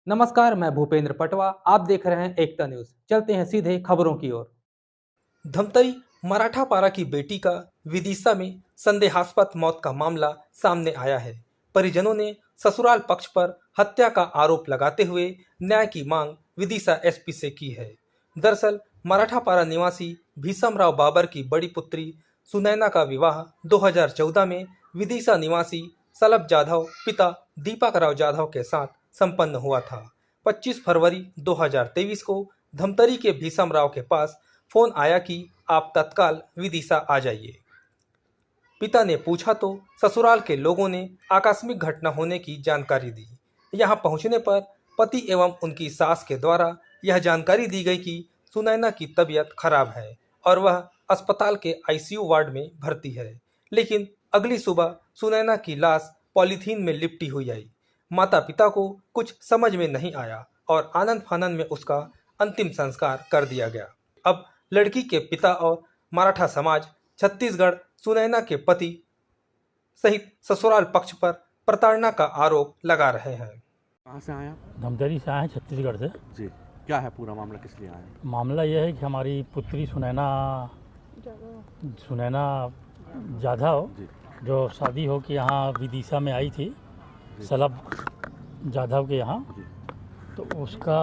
नमस्कार, मैं भूपेंद्र पटवा। आप देख रहे हैं एकता न्यूज। चलते हैं सीधे खबरों की ओर। धमतरी मराठा पारा की बेटी का विदिशा में संदेहास्पद मौत का मामला सामने आया है। परिजनों ने ससुराल पक्ष पर हत्या का आरोप लगाते हुए न्याय की मांग विदिशा एसपी से की है। दरअसल मराठा पारा निवासी भीषमराव बाबर की बड़ी पुत्री सुनैना का विवाह 2014 में विदिशा निवासी सलभ जाधव पिता दीपक राव जाधव के साथ संपन्न हुआ था। 25 फरवरी 2023 को धमतरी के भीषमराव के पास फोन आया कि आप तत्काल विदिशा आ जाइए। पिता ने पूछा तो ससुराल के लोगों ने आकस्मिक घटना होने की जानकारी दी। यहां पहुंचने पर पति एवं उनकी सास के द्वारा यह जानकारी दी गई कि सुनैना की तबीयत खराब है और वह अस्पताल के आईसीयू वार्ड में भर्ती है। लेकिन अगली सुबह सुनैना की लाश पॉलीथीन में लिपटी हुई आई। माता पिता को कुछ समझ में नहीं आया और आनंद फानंद में उसका अंतिम संस्कार कर दिया गया। अब लड़की के पिता और मराठा समाज छत्तीसगढ़ सुनैना के पति सहित ससुराल पक्ष पर प्रताड़ना का आरोप लगा रहे हैं। कहाँ से आए आप? धमतरी से आए हैं, छत्तीसगढ़ से। जी, क्या है पूरा मामला, किस लिए आए हैं? मामला यह है कि हमारी पुत्री सुनैना जाधव जी, जो शादी हो के यहाँ विदिशा में आई थी सलभ जाधव के यहाँ, जी, तो उसका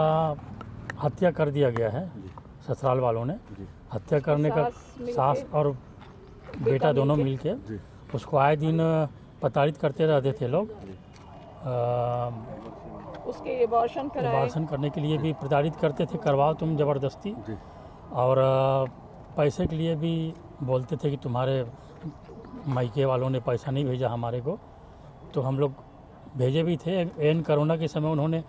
हत्या कर दिया गया है जी, ससुराल वालों ने। जी, हत्या करने का सास और बेटा दोनों मिलके जी, उसको आए दिन प्रताड़ित करते रहते थे लोग। जी, उसके एबॉर्शन करने के लिए भी प्रताड़ित करते थे, करवाओ तुम ज़बरदस्ती। जी, और पैसे के लिए भी बोलते थे कि तुम्हारे मायके वालों ने पैसा नहीं भेजा हमारे को, तो हम लोग भेजे भी थे। एन कोरोना के समय उन्होंने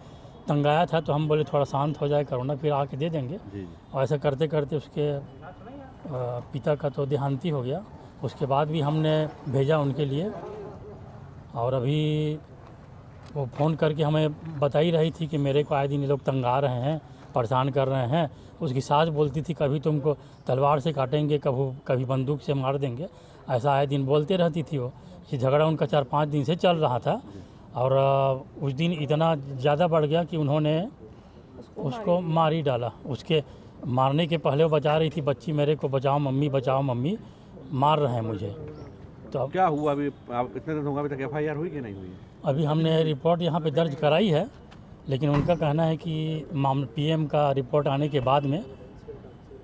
तंगाया था, तो हम बोले थोड़ा शांत हो जाए कोरोना, फिर आके दे देंगे। जी, और ऐसा करते करते उसके पिता का तो देहांती हो गया। उसके बाद भी हमने भेजा उनके लिए, और अभी वो फ़ोन करके हमें बता ही रही थी कि मेरे को आए दिन ये लोग तंगा रहे हैं, परेशान कर रहे हैं। उसकी सास बोलती थी कभी तुमको तलवार से काटेंगे, कभी बंदूक से मार देंगे, ऐसा आए दिन बोलते रहती थी वो। ये झगड़ा उनका 4-5 दिन से चल रहा था, और उस दिन इतना ज़्यादा बढ़ गया कि उन्होंने उसको मार ही डाला। उसके मारने के पहले वो बचा रही थी बच्ची मेरे को, बचाओ मम्मी, मार रहे हैं मुझे। तो अब क्या हुआ अभी? आप इतने दिन होगा, अभी तक एफआईआर हुई कि नहीं हुई? अभी हमने रिपोर्ट यहाँ पे दर्ज कराई है, लेकिन उनका कहना है कि पीएम का रिपोर्ट आने के बाद में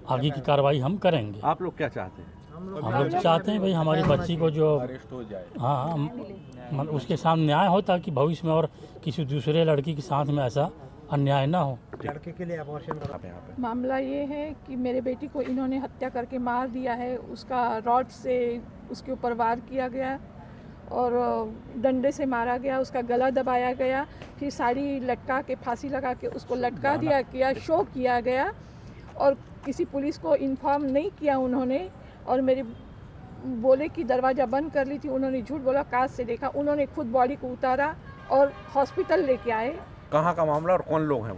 आगे की कार्रवाई हम करेंगे। आप लोग क्या चाहते हैं? हम लोग चाहते हैं भाई हमारी बच्ची को जो हाँ उसके साथ न्याय हो, ताकि भविष्य में और किसी दूसरे लड़की के साथ में ऐसा अन्याय ना हो। लड़के के लिए अबॉर्शन आप यहाँ पे? मामला ये है कि मेरे बेटी को इन्होंने हत्या करके मार दिया है। उसका रॉड से उसके ऊपर वार किया गया और डंडे से मारा गया, उसका गला दबाया गया, फिर साड़ी लटका के फांसी लगा के उसको लटका दिया गया, शो किया गया, और किसी पुलिस को इन्फॉर्म नहीं किया उन्होंने। और मेरे बोले कि दरवाज़ा बंद कर ली थी, उन्होंने झूठ बोला, कांच से देखा। उन्होंने खुद बॉडी को उतारा और हॉस्पिटल लेके आए। कहाँ का मामला और कौन लोग हैं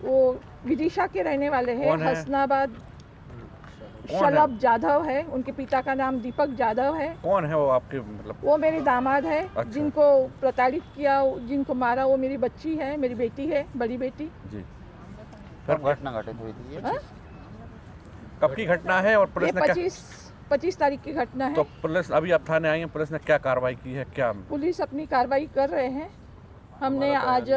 वो विदिशा के रहने वाले हैं, कौन है? हसनाबाद। कौन सलभ जाधव है, उनके पिता का नाम दीपक जाधव है। कौन है वो आपके, मतलब? वो मेरे दामाद है। अच्छा। जिनको प्रताड़ित किया, जिनको मारा, वो मेरी बच्ची है, मेरी बेटी है, बड़ी बेटी। जी, कब घटना घटित हुई थी ये? हाँ? कब की घटना है और ये पुलिस ने क्या? 25 तारीख की घटना तो है। पुलिस अभी आप थाने आई है, पुलिस ने क्या कार्रवाई की है? क्या पुलिस अपनी कार्रवाई कर रहे हैं। हमने आज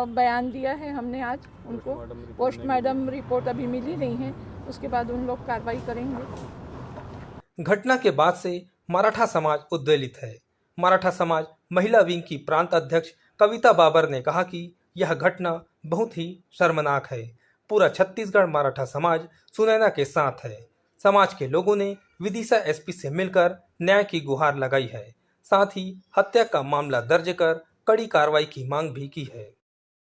बयान दिया है, हमने आज उनको। पोस्टमार्टम रिपोर्ट अभी मिली नहीं है, उसके बाद उन लोग कार्रवाई करेंगे। घटना के बाद से मराठा समाज उद्वेलित है। मराठा समाज महिला विंग की प्रांत अध्यक्ष कविता बाबर ने कहा कि यह घटना बहुत ही शर्मनाक है। पूरा छत्तीसगढ़ मराठा समाज सुनैना के साथ है। समाज के लोगों ने विदिशा एसपी से मिलकर न्याय की गुहार लगाई है। साथ ही हत्या का मामला दर्ज कर कड़ी कार्रवाई की मांग भी की है।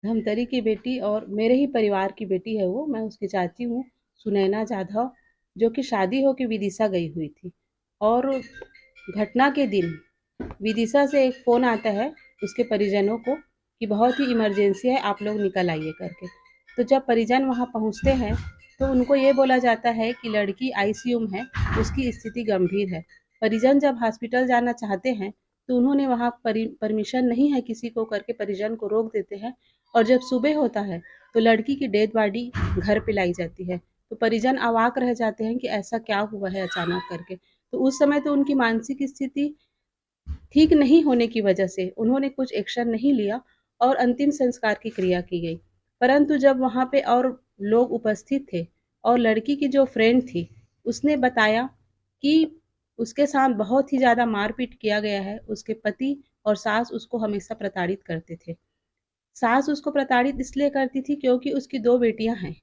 धमतरी की बेटी और मेरे ही परिवार की बेटी है वो। मैं उसकी चाची हूँ, सुनैना जाधव, जो कि शादी होकर विदिशा गई हुई थी। और घटना के दिन विदिशा से एक फ़ोन आता है उसके परिजनों को कि बहुत ही इमरजेंसी है, आप लोग निकल आइए करके। तो जब परिजन वहाँ पहुँचते हैं तो उनको ये बोला जाता है कि लड़की आईसीयू में है, उसकी स्थिति गंभीर है। परिजन जब हॉस्पिटल जाना चाहते हैं तो उन्होंने वहाँ परमिशन नहीं है किसी को करके परिजन को रोक देते हैं। और जब सुबह होता है तो लड़की की डेड बॉडी घर पे लाई जाती है। तो परिजन अवाक रह जाते हैं कि ऐसा क्या हुआ है अचानक करके। तो उस समय तो उनकी मानसिक स्थिति ठीक नहीं होने की वजह से उन्होंने कुछ एक्शन नहीं लिया और अंतिम संस्कार की क्रिया की गई। परंतु जब वहाँ पे और लोग उपस्थित थे और लड़की की जो फ्रेंड थी उसने बताया कि उसके साथ बहुत ही ज़्यादा मारपीट किया गया है। उसके पति और सास उसको हमेशा प्रताड़ित करते थे। सास उसको प्रताड़ित इसलिए करती थी क्योंकि उसकी 2 बेटियां हैं।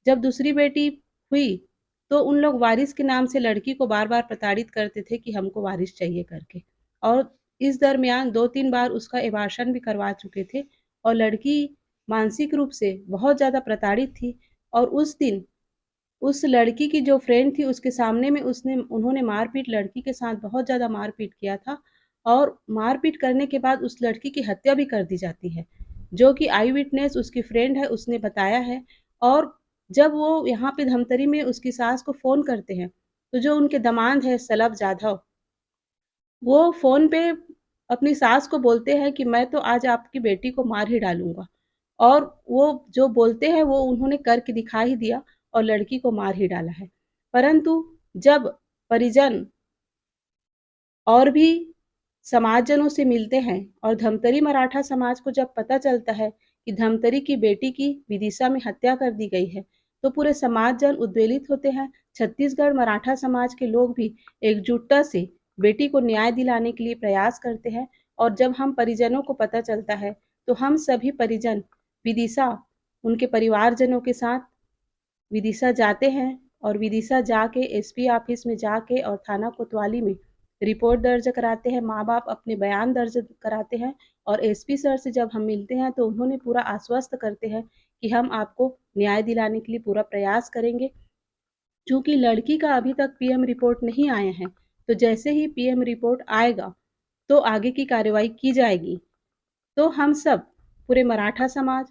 जब दूसरी बेटी हुई तो उन लोग वारिस के नाम से लड़की को बार-बार प्रताड़ित करते थे कि हमको वारिस चाहिए करके। और इस दरमियान 2-3 बार उसका एबार्शन भी करवा चुके थे और लड़की मानसिक रूप से बहुत ज़्यादा प्रताड़ित थी। और उस दिन उस लड़की की जो फ्रेंड थी उसके सामने में उन्होंने मारपीट लड़की के साथ बहुत ज़्यादा मारपीट किया था। और मारपीट करने के बाद उस लड़की की हत्या भी कर दी जाती है, जो कि आई विटनेस उसकी फ्रेंड है उसने बताया है। और जब वो यहाँ पे धमतरी में उसकी सास को फ़ोन करते हैं तो जो उनके दामाद है सलभ जाधव, वो फ़ोन पे अपनी सास को बोलते हैं कि मैं तो आज आपकी बेटी को मार ही डालूँगा। और वो जो बोलते हैं वो उन्होंने करके दिखा ही दिया और लड़की को मार ही डाला है। परंतु जब परिजन और भी समाजजनों से मिलते हैं और धमतरी मराठा समाज को जब पता चलता है कि धमतरी की बेटी की विदिशा में हत्या कर दी गई है, तो पूरे समाजजन उद्वेलित होते हैं। छत्तीसगढ़ मराठा समाज के लोग भी एकजुटता से बेटी को न्याय दिलाने के लिए प्रयास करते हैं। और जब हम परिजनों को पता चलता है, तो हम सभी परिजन विदिशा उनके परिवारजनों के साथ विदिशा जाते हैं और विदिशा जाके एसपी ऑफिस में जाके और थाना कोतवाली में रिपोर्ट दर्ज कराते हैं। माँ-बाप अपने बयान दर्ज कराते हैं और एसपी सर से जब हम मिलते हैं तो उन्होंने पूरा आश्वस्त करते हैं कि हम आपको न्याय दिलाने के लिए पूरा प्रयास करेंगे। चूँकि लड़की का अभी तक पीएम रिपोर्ट नहीं आए हैं, तो जैसे ही पीएम रिपोर्ट आएगा, तो आगे की कार्रवाई की जाएगी। तो हम सब पूरे मराठा समाज,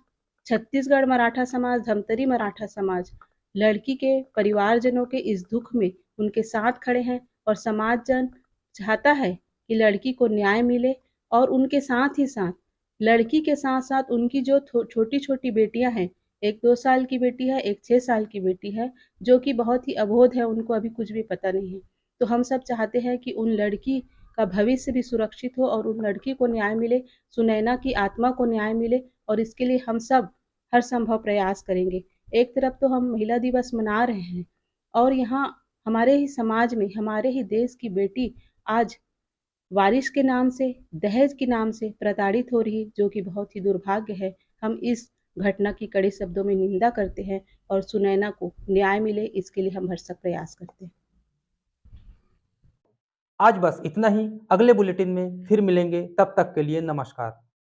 छत्तीसगढ़ मराठा समाज, धमतरी मराठा समाज लड़की के परिवारजनों के इस दुख में उनके साथ खड़े हैं। और समाजजन चाहता है कि लड़की को न्याय मिले और उनके साथ ही साथ लड़की के साथ-साथ उनकी जो छोटी-छोटी बेटियां हैं, एक 2 साल की बेटी है, एक 6 साल की बेटी है, जो कि बहुत ही अबोध है, उनको अभी कुछ भी पता नहीं है। तो हम सब चाहते हैं कि उन लड़की का भविष्य भी सुरक्षित हो और उन लड़की को न्याय मिले, सुनैना की आत्मा को न्याय मिले। और इसके लिए हम सब हर संभव प्रयास करेंगे। एक तरफ तो हम महिला दिवस मना रहे हैं और यहाँ हमारे ही समाज में, हमारे ही देश की बेटी आज वारिस के नाम से, दहेज के नाम से प्रताड़ित हो रही, जो कि बहुत ही दुर्भाग्य है। हम इस घटना की कड़े शब्दों में निंदा करते हैं और सुनैना को न्याय मिले, इसके लिए हम भरसक प्रयास करते हैं। आज बस इतना ही। अगले बुलेटिन में फिर मिलेंगे, तब तक के लिए नमस्कार।